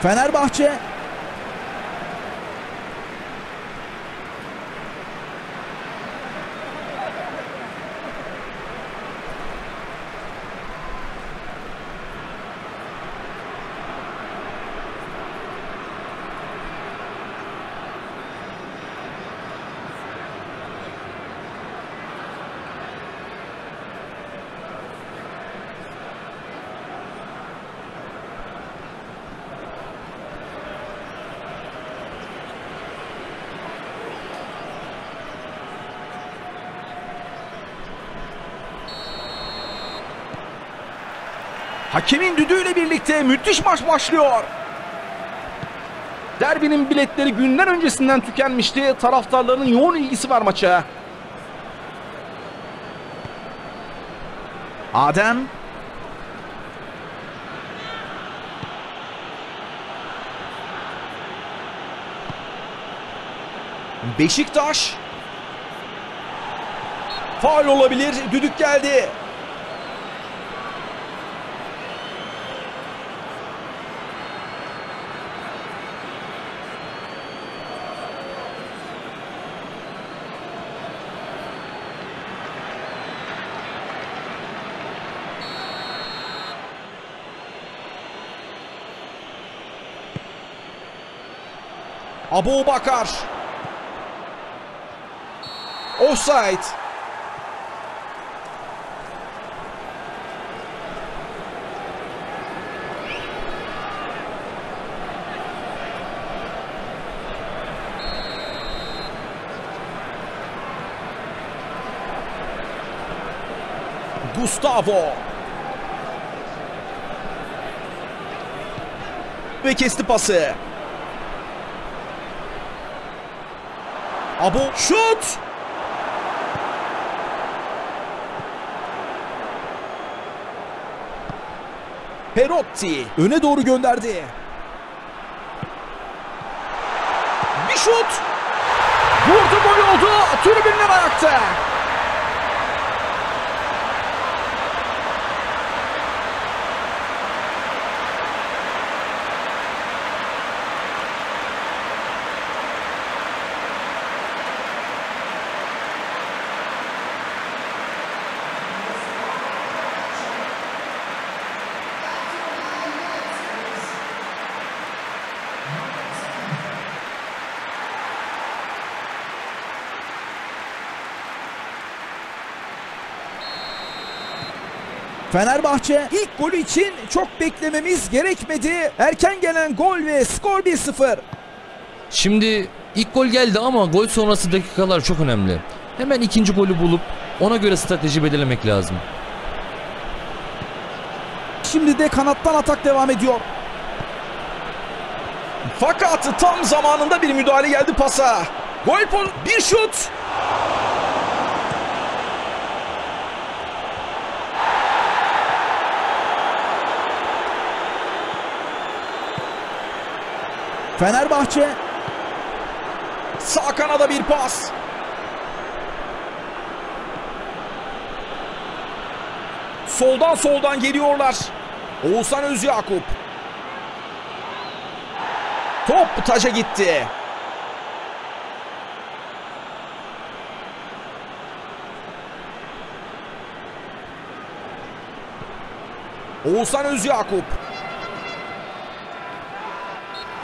Fenerbahçe hakemin düdüğüyle birlikte müthiş maç başlıyor. Derbinin biletleri günden öncesinden tükenmişti. Taraftarların yoğun ilgisi var maça. Adem. Beşiktaş. Faul olabilir. Düdük geldi. Abubakar. Offside. Gustavo. Ve kesti pası. Şut! Perotti öne doğru gönderdi. Bir şut! Vurdu, gol oldu. Tribünler ayakta. Fenerbahçe ilk golü için çok beklememiz gerekmedi. Erken gelen gol ve skor 1-0. Şimdi ilk gol geldi ama gol sonrası dakikalar çok önemli. Hemen ikinci golü bulup ona göre strateji belirlemek lazım. Şimdi de kanattan atak devam ediyor. Fakat tam zamanında bir müdahale geldi pasa. Gol bir şut. Fenerbahçe sağ kanada bir pas. Soldan geliyorlar. Oğuzhan Özyakup. Top taca gitti. Oğuzhan Özyakup.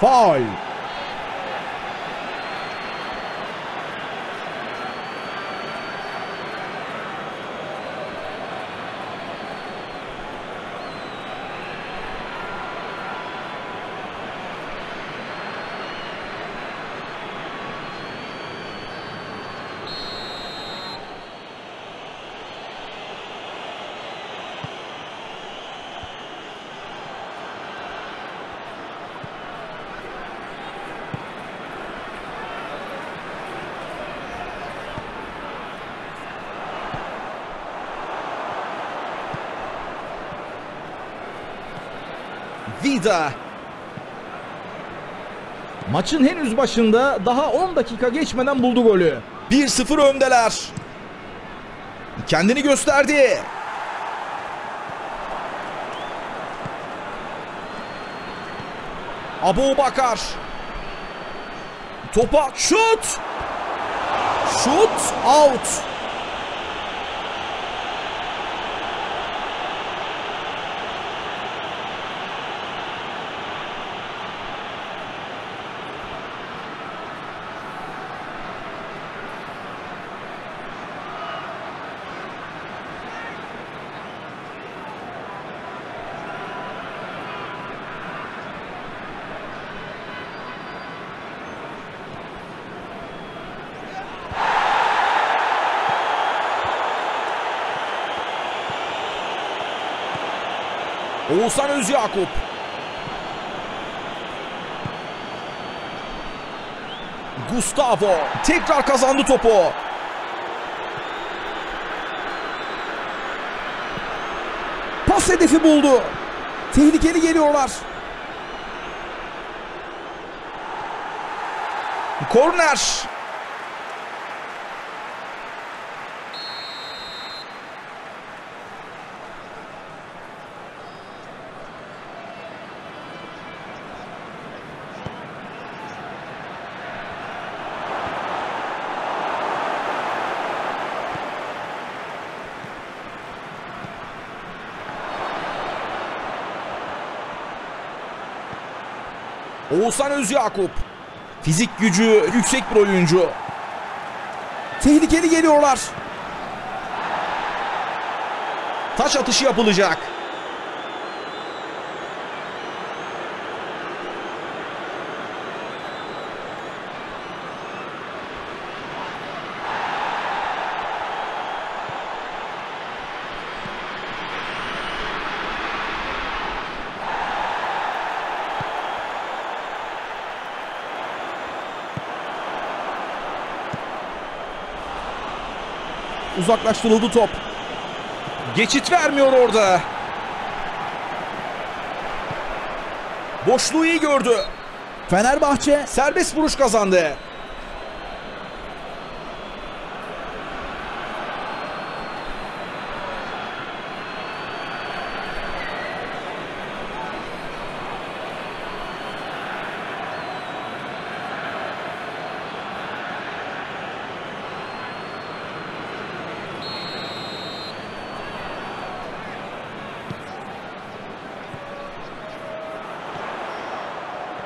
Faul. Vida. Maçın henüz başında, daha 10 dakika geçmeden buldu golü. 1-0 öndeler. Kendini gösterdi. Abubakar. Topa şut. Şut out. Oğuzhan Özyakup. Gustavo tekrar kazandı topu. Pas hedefi buldu. Tehlikeli geliyorlar. Korner. Oğuzhan Özyakup. Fizik gücü yüksek bir oyuncu. Tehlikeli geliyorlar. Taç atışı yapılacak. Uzaklaştırıldı top. Geçit vermiyor orada. Boşluğu iyi gördü. Fenerbahçe serbest vuruş kazandı.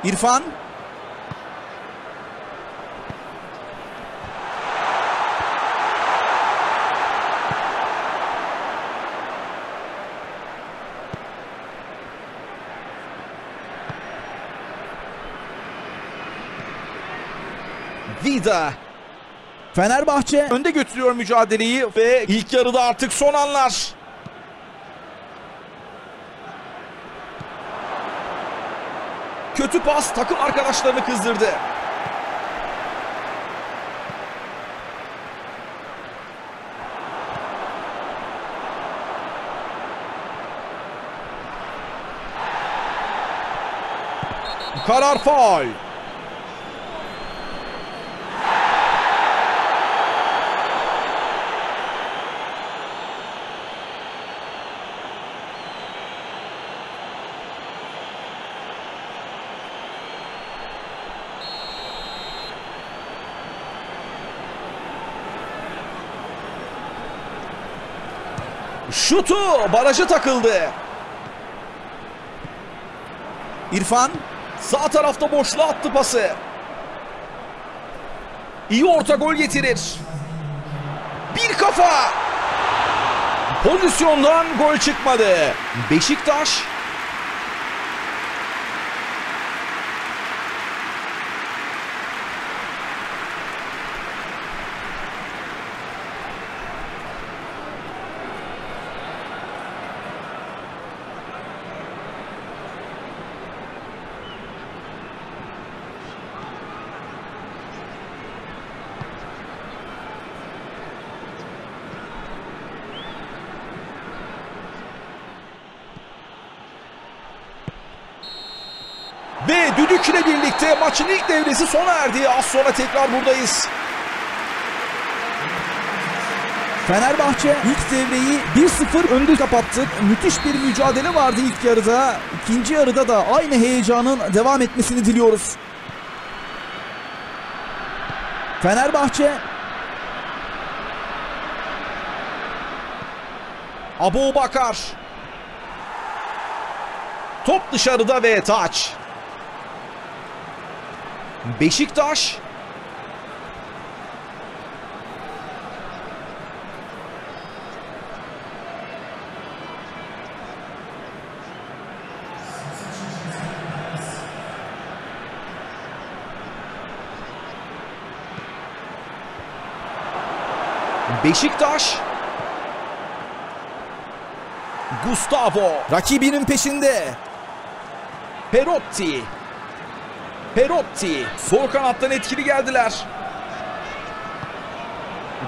İrfan. Vida. Fenerbahçe önde götürüyor mücadeleyi ve ilk yarıda artık son anlar. Kötü pas takım arkadaşlarını kızdırdı. Karar faul. Şutu baraja takıldı. İrfan sağ tarafta boşluğa attı pası. İyi orta gol getirir. Bir kafa. Pozisyondan gol çıkmadı. Beşiktaş ve düdükle birlikte maçın ilk devresi sona erdi. Az sonra tekrar buradayız. Fenerbahçe ilk devreyi 1-0 önde kapattı. Müthiş bir mücadele vardı ilk yarıda. İkinci yarıda da aynı heyecanın devam etmesini diliyoruz. Fenerbahçe Abubakar. Top dışarıda ve taç. Beşiktaş Gustavo rakibinin peşinde. Perotti sol kanattan etkili geldiler.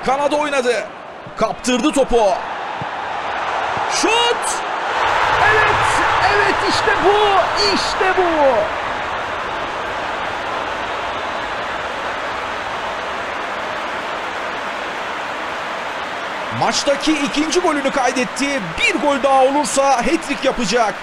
Kanada oynadı. Kaptırdı topu. Şut! Evet işte bu. Maçtaki ikinci golünü kaydetti. Bir gol daha olursa hat-trick yapacak.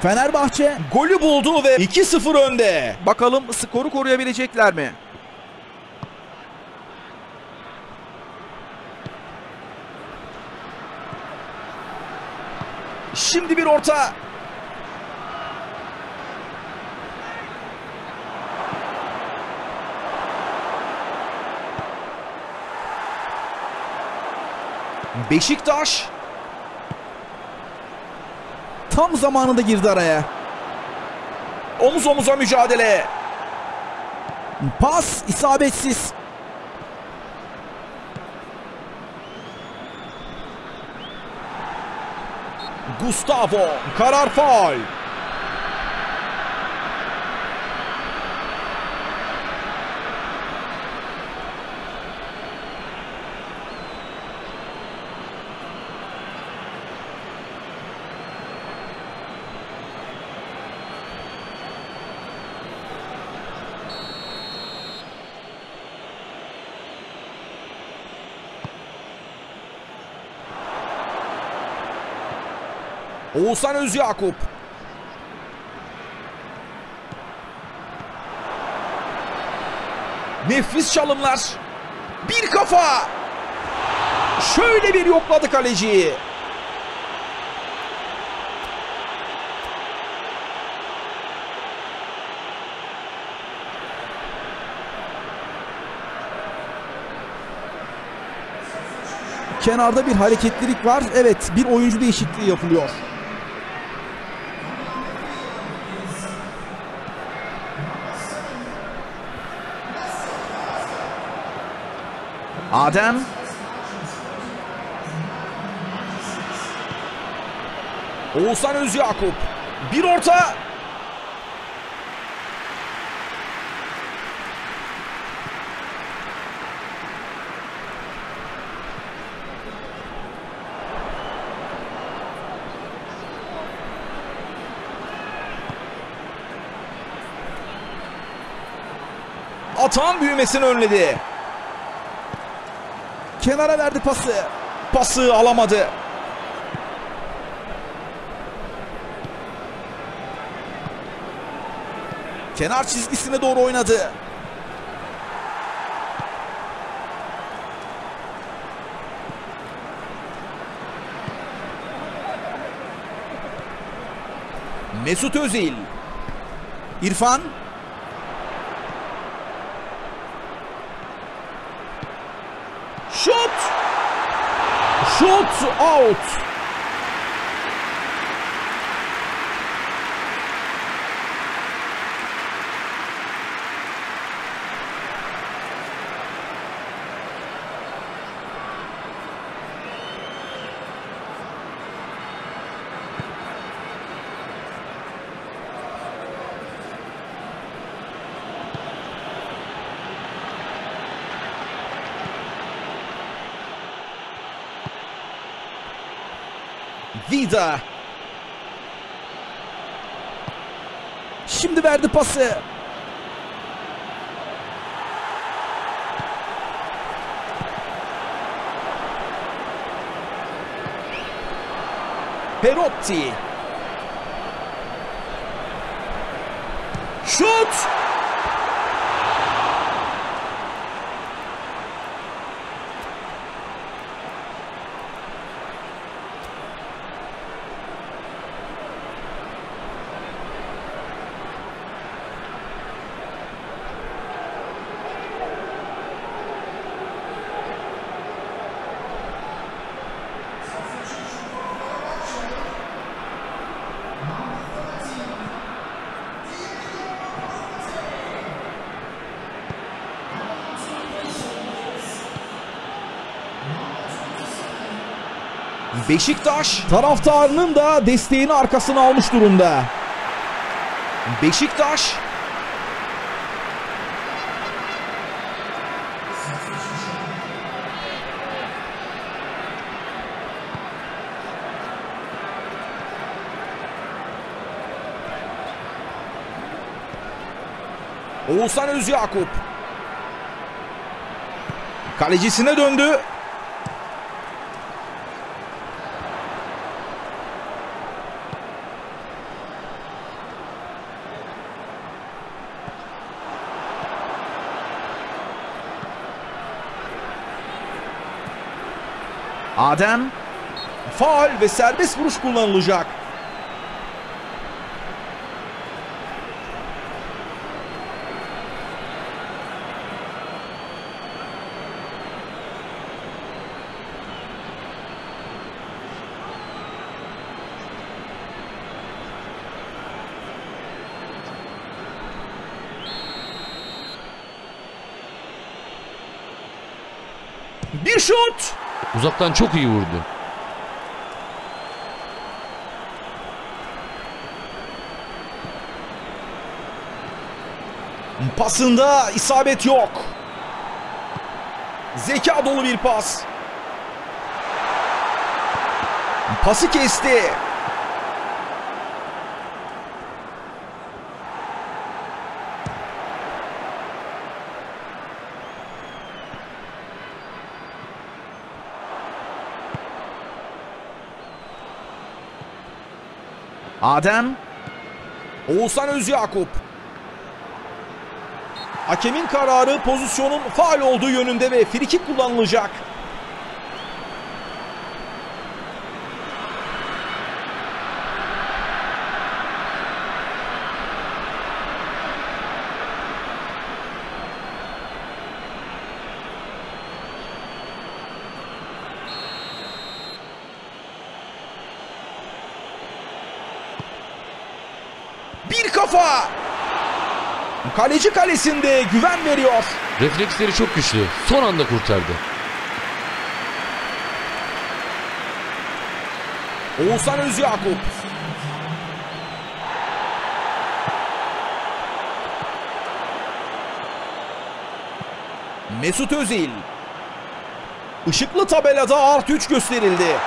Fenerbahçe golü buldu ve 2-0 önde. Bakalım skoru koruyabilecekler mi? Şimdi bir orta. Beşiktaş tam zamanında girdi araya. Omuz omuza mücadele. Pas isabetsiz. Gustavo karar faul. Oğuzhan Özyakup. Nefis çalımlar. Bir kafa. Şöyle bir yokladı kaleciyi. Kenarda bir hareketlilik var. Evet, bir oyuncu değişikliği yapılıyor. Adem. Oğuzhan Özyakup. Bir orta. Atan büyümesini önledi. Kenara verdi pası. Pası alamadı. Kenar çizgisine doğru oynadı. Mesut Özil. İrfan. Şut! Şut out! Vida. Şimdi verdi pası. Perotti. Şut. Beşiktaş taraftarının da desteğini arkasına almış durumda. Beşiktaş Oğuzhan Özyakup kalecisine döndü. Adem, faul ve serbest vuruş kullanılacak. Bir şut. Uzaktan çok iyi vurdu. Pasında isabet yok. Zeka dolu bir pas. Pası kesti. Adem, Oğuzhan Özyakup. Hakemin kararı pozisyonun faul olduğu yönünde ve frikik kullanılacak. Bir kafa. Kaleci kalesinde güven veriyor. Refleksleri çok güçlü. Son anda kurtardı. Oğuzhan Özyakup. Mesut Özil. Işıklı tabelada +3 gösterildi.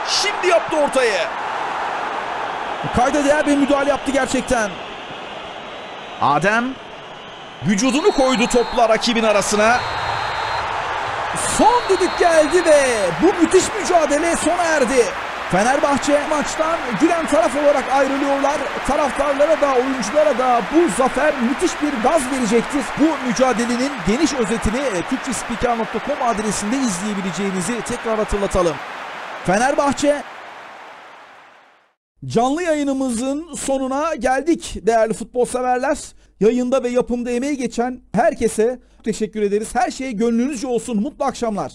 Şimdi yaptı ortayı. Kayda değer bir müdahale yaptı gerçekten. Adem vücudunu koydu topla rakibin arasına. Son düdük geldi ve bu müthiş mücadele sona erdi. Fenerbahçe maçtan gülen taraf olarak ayrılıyorlar. Taraftarlara da oyunculara da bu zafer müthiş bir gaz verecektir. Bu mücadelenin geniş özetini Türkçespiker.com adresinde izleyebileceğinizi tekrar hatırlatalım. Fenerbahçe, canlı yayınımızın sonuna geldik değerli futbol severler. Yayında ve yapımda emeği geçen herkese teşekkür ederiz. Her şey gönlünüzce olsun. Mutlu akşamlar.